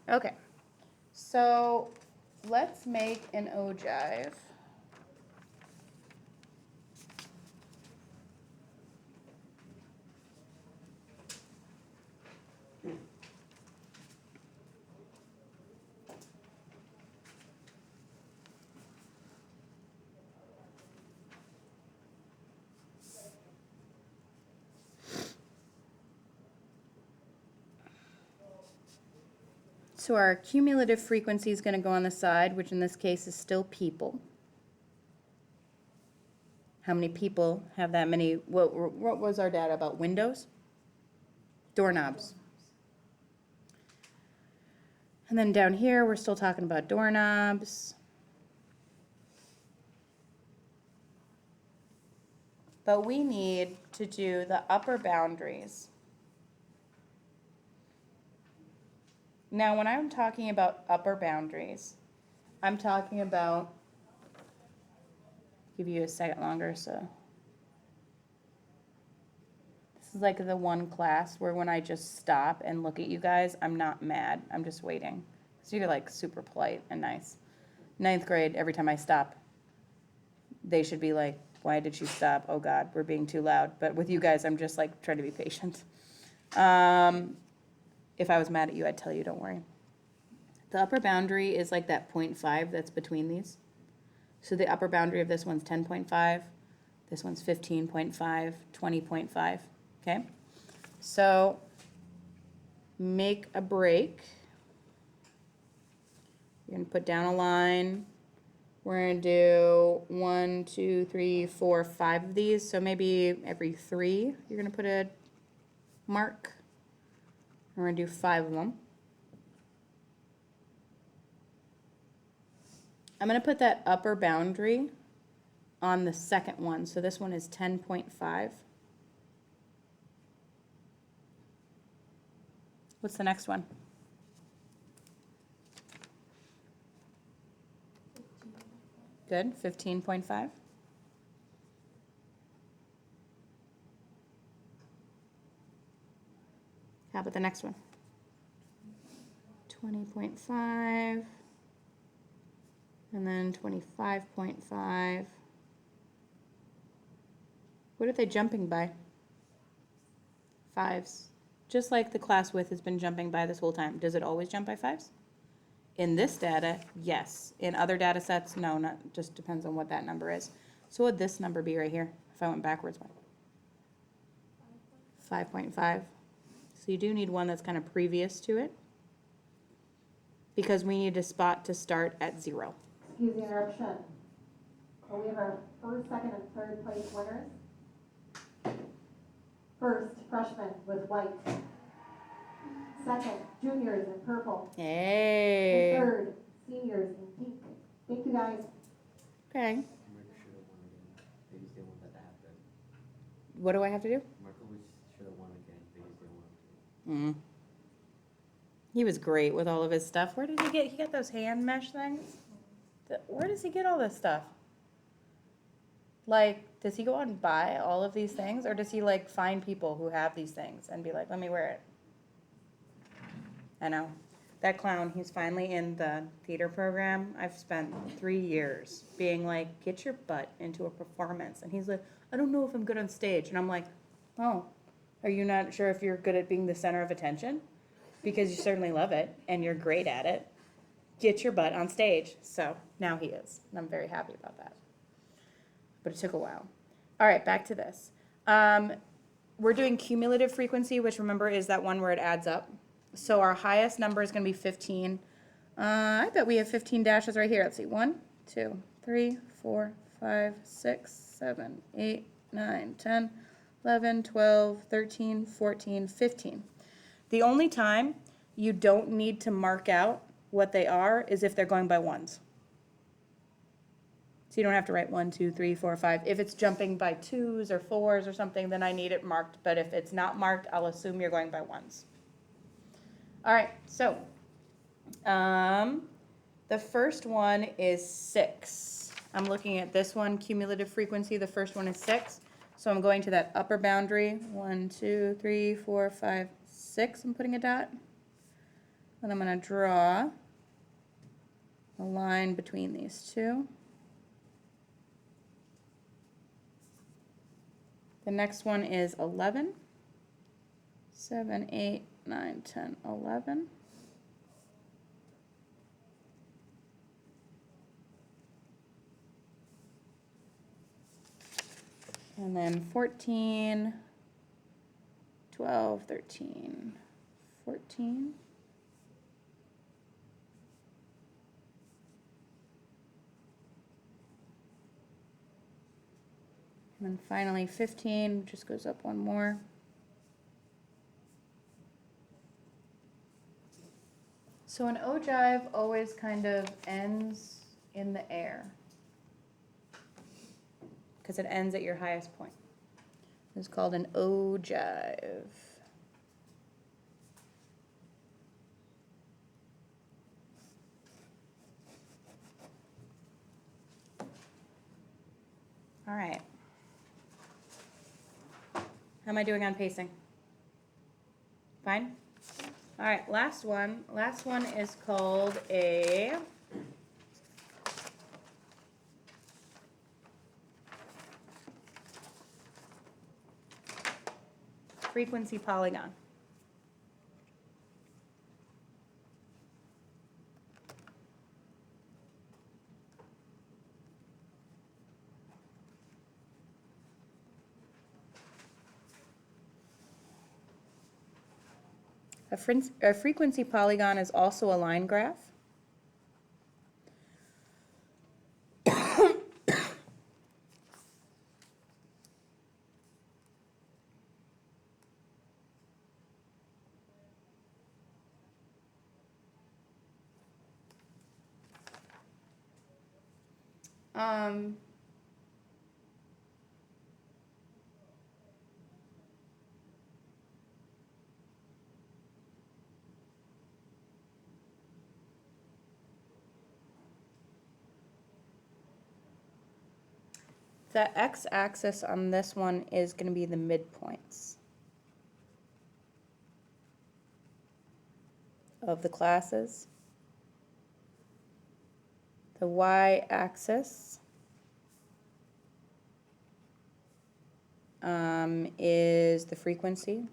Okay, so let's make an ogive. So our cumulative frequency is going to go on the side, which in this case is still people. How many people have that many? What was our data about? Windows? Doorknobs. And then down here, we're still talking about doorknobs. But we need to do the upper boundaries. Now, when I'm talking about upper boundaries, I'm talking about, give you a second longer, so. This is like the one class where when I just stop and look at you guys, I'm not mad, I'm just waiting. So you're like super polite and nice. 9th grade, every time I stop, they should be like, why did she stop? Oh God, we're being too loud. But with you guys, I'm just like trying to be patient. If I was mad at you, I'd tell you, don't worry. The upper boundary is like that 0.5 that's between these. So the upper boundary of this one's 10.5, this one's 15.5, 20.5, okay? So make a break. You're gonna put down a line. We're gonna do 1, 2, 3, 4, 5 of these. So maybe every 3, you're gonna put a mark. We're gonna do 5 of them. I'm gonna put that upper boundary on the second one. So this one is 10.5. What's the next one? Good, 15.5. How about the next one? 20.5. And then 25.5. What are they jumping by? 5s. Just like the class width has been jumping by this whole time. Does it always jump by 5s? In this data, yes. In other data sets, no, not, just depends on what that number is. So what would this number be right here if I went backwards one? 5.5. So you do need one that's kind of previous to it because we need a spot to start at 0. Excuse the interruption. We have our first, second, and third place winners. First, freshmen with white. Second, juniors in purple. Hey. And third, seniors in pink. Thank you, guys. Okay. Marco should have won again. They just didn't want that to happen. What do I have to do? Marco should have won again. They just didn't want to. He was great with all of his stuff. Where did he get? He got those hand mesh things. Where does he get all this stuff? Like, does he go out and buy all of these things, or does he like find people who have these things and be like, "Let me wear it"? I know. That clown, he's finally in the theater program. I've spent 3 years being like, get your butt into a performance. And he's like, I don't know if I'm good on stage. And I'm like, oh, are you not sure if you're good at being the center of attention? Because you certainly love it and you're great at it. Get your butt on stage. So now he is. And I'm very happy about that. But it took a while. All right, back to this. We're doing cumulative frequency, which remember is that one where it adds up. So our highest number is going to be 15. I bet we have 15 dashes right here. Let's see. 1, 2, 3, 4, 5, 6, 7, 8, 9, 10, 11, 12, 13, 14, 15. The only time you don't need to mark out what they are is if they're going by ones. So you don't have to write 1, 2, 3, 4, 5. If it's jumping by 2s or 4s or something, then I need it marked. But if it's not marked, I'll assume you're going by ones. All right, so the first one is 6. I'm looking at this one, cumulative frequency. The first one is 6. So I'm going to that upper boundary. 1, 2, 3, 4, 5, 6. I'm putting a dot. Then I'm gonna draw a line between these two. The next one is 11. 7, 8, 9, 10, 11. And then 14, 12, 13, 14. And then finally 15, just goes up one more. So an ogive always kind of ends in the air because it ends at your highest point. It's called an ogive. All right. How am I doing on pacing? Fine? All right, last one. Last one is called a frequency polygon. A frequency polygon is also a line graph. Um, the x-axis on this one is going to be the midpoints of the classes. The y-axis is the frequency.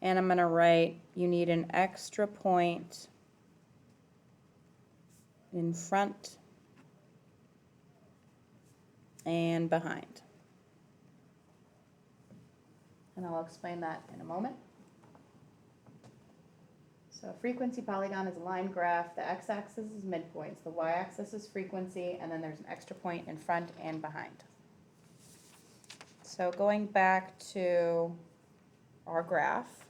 And I'm going to write, you need an extra point in front and behind. And I'll explain that in a moment. So a frequency polygon is a line graph. The x-axis is midpoints, the y-axis is frequency, and then there's an extra point in front and behind. So going back to our graph,